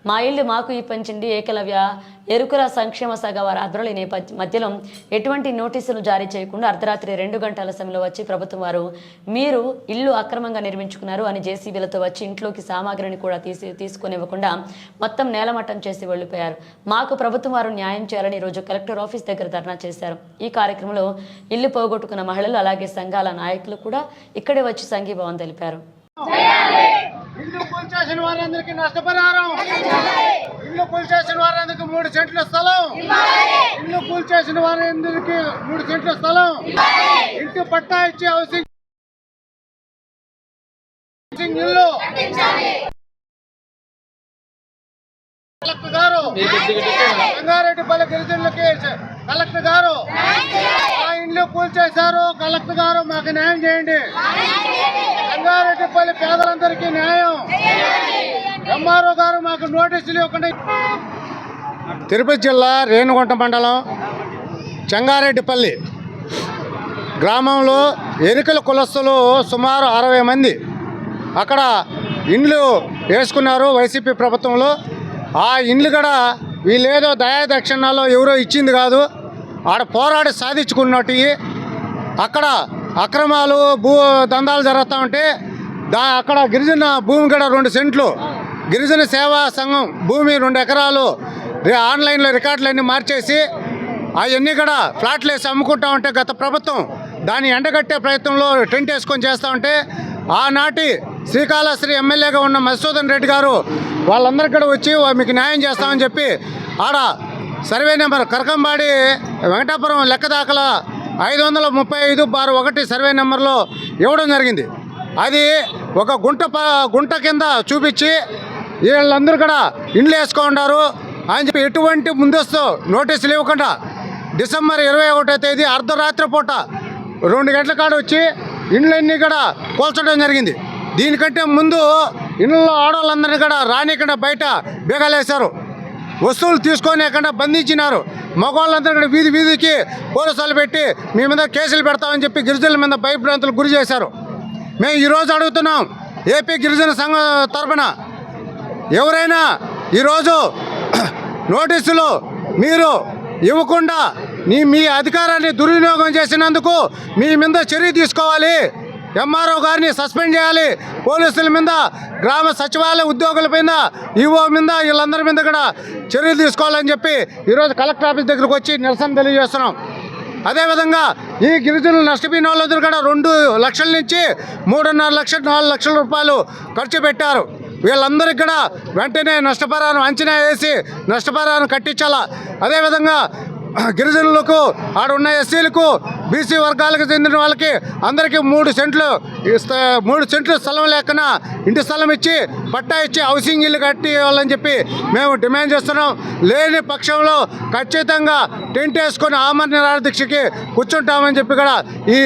మా ఇల్లు మాకు ఇప్పించండి ఏకలవ్య ఎరుకుల సంక్షేమ శాఖ వారి ఆధ్వర్యంలో ఈ మధ్యలో ఎటువంటి నోటీసులు జారీ చేయకుండా అర్ధరాత్రి 2 గంటల సమయంలో వచ్చి ప్రభుత్వం వారు మీరు ఇల్లు అక్రమంగా నిర్మించుకున్నారు అని జేసీబీలతో వచ్చి ఇంట్లోకి సామాగ్రిని కూడా తీసుకొనివ్వకుండా మొత్తం నేలమట్టం చేసి వెళ్ళిపోయారు. మాకు ప్రభుత్వం వారు న్యాయం చేయాలని ఈరోజు కలెక్టర్ ఆఫీస్ దగ్గర ధర్నా చేశారు. ఈ కార్యక్రమంలో ఇల్లు పోగొట్టుకున్న మహిళలు అలాగే సంఘాల నాయకులు కూడా ఇక్కడే వచ్చి సంఘీభావం తెలిపారు. ఇల్లు కూల్చేసిన వారందరికీ నష్టపరిహారం, ఇల్లు కూల్చేసిన వారందరికీ 3 సెంట్ల స్థలం, ఇల్లు కూల్చేసిన వారందరికీ 3 సెంట్ల స్థలం, ఇంటి పట్టా ఇచ్చి హౌసింగ్ ఇల్లు కలెక్టర్ గారు రంగారెడ్డిపల్లి గిరిజనులకి కలెక్టర్ గారు ఆ ఇల్లు కూల్చేశారు. కలెక్టర్ గారు మాకు న్యాయం చేయండి. రంగారెడ్డిపల్లి పేదలందరికీ న్యాయం. ఎంఆర్ఓ గారు మాకు నోటీసులు ఇవ్వకుండా. తిరుపతి జిల్లా రేణుగుంట మండలం చెంగారెడ్డిపల్లి గ్రామంలో ఎరుకల కులస్తులు సుమారు 60 మంది అక్కడ ఇండ్లు వేసుకున్నారు వైసీపీ ప్రభుత్వంలో. ఆ ఇండ్లు కూడా వీళ్ళేదో దయాదక్షిణాల్లో ఎవరో ఇచ్చింది కాదు, ఆడ పోరాడి సాధించుకున్నట్టు. అక్కడ అక్రమాలు దందాలు జరుగుతూ ఉంటే అక్కడ గిరిజన భూమి కూడా 2 సెంట్లు గిరిజన సేవా సంఘం భూమి 2 ఎకరాలు ఆన్లైన్లో రికార్డులన్నీ మార్చేసి అవన్నీ కూడా ఫ్లాట్లు వేసి అమ్ముకుంటా ఉంటే గత ప్రభుత్వం దాన్ని ఎండగట్టే ప్రయత్నంలో టెంట్ వేసుకొని చేస్తూ ఉంటే ఆనాటి శ్రీకాళహస్తి ఎమ్మెల్యేగా ఉన్న మధుసూదన్ రెడ్డి గారు వాళ్ళందరికీ కూడా వచ్చి మీకు న్యాయం చేస్తామని చెప్పి ఆడ సర్వే నెంబర్ కరకంబాడి వెంకటాపురం లెక్క దాఖలా 535/1 సర్వే నెంబర్లో ఇవ్వడం జరిగింది. అది ఒక గుంట కింద చూపించి వీళ్ళందరూ కూడా ఇండ్లు వేసుకుంటారు అని చెప్పి ఎటువంటి ముందస్తు నోటీసులు ఇవ్వకుండా డిసెంబర్ 21వ తేదీ అర్ధరాత్రి పూట 2 గంటల కాడ వచ్చి ఇండ్లన్నీ కూడా కూల్చడం జరిగింది. దీనికంటే ముందు ఇళ్ళలో ఆడవాళ్ళందరినీ కూడా రానికుండా బయట బీగాలేశారు, వస్తువులు తీసుకోనికుండా బంధించినారు. మగవాళ్ళందరూ కూడా వీధికి పోలీసులు పెట్టి మీ మీద కేసులు పెడతామని చెప్పి గిరిజనుల మీద భయభ్రాంతులు గురి చేశారు. మేము ఈరోజు అడుగుతున్నాం ఏపీ గిరిజన సంఘం తరఫున, ఎవరైనా ఈరోజు నోటీసులు మీరు ఇవ్వకుండా మీ అధికారాన్ని దుర్వినియోగం చేసినందుకు మీ మీద చర్య తీసుకోవాలి. ఎంఆర్ఓ గారిని సస్పెండ్ చేయాలి. పోలీసుల మీద, గ్రామ సచివాలయ ఉద్యోగుల మీద, ఈఓ మీద, వీళ్ళందరి మీద కూడా చర్యలు తీసుకోవాలని చెప్పి ఈరోజు కలెక్టర్ ఆఫీస్ దగ్గరకు వచ్చి నిరసన తెలియజేస్తున్నాం. అదేవిధంగా ఈ గిరిజనులు నష్టపోయిన వాళ్ళందరూ కూడా 2 లక్షల నుంచి 3.5 లక్షలు 4 లక్షల రూపాయలు ఖర్చు పెట్టారు. వీళ్ళందరికీ కూడా వెంటనే నష్టపరిహారం అంచనా వేసి నష్టపరిహారం కట్టించాలా. అదేవిధంగా గిరిజనులకు, ఆడున్న ఎస్సీలకు, బీసీ వర్గాలకు చెందిన వాళ్ళకి అందరికీ 3 సెంట్లు స్థలం లేకనా ఇంటి స్థలం ఇచ్చి పట్టా ఇచ్చి హౌసింగ్ ఇల్లు కట్టి ఇవ్వాలని చెప్పి మేము డిమాండ్ చేస్తున్నాం. లేని పక్షంలో ఖచ్చితంగా టెంట్ వేసుకొని ఆమరణ నిరాహార దీక్షకి కూర్చుంటామని చెప్పి కూడా ఈ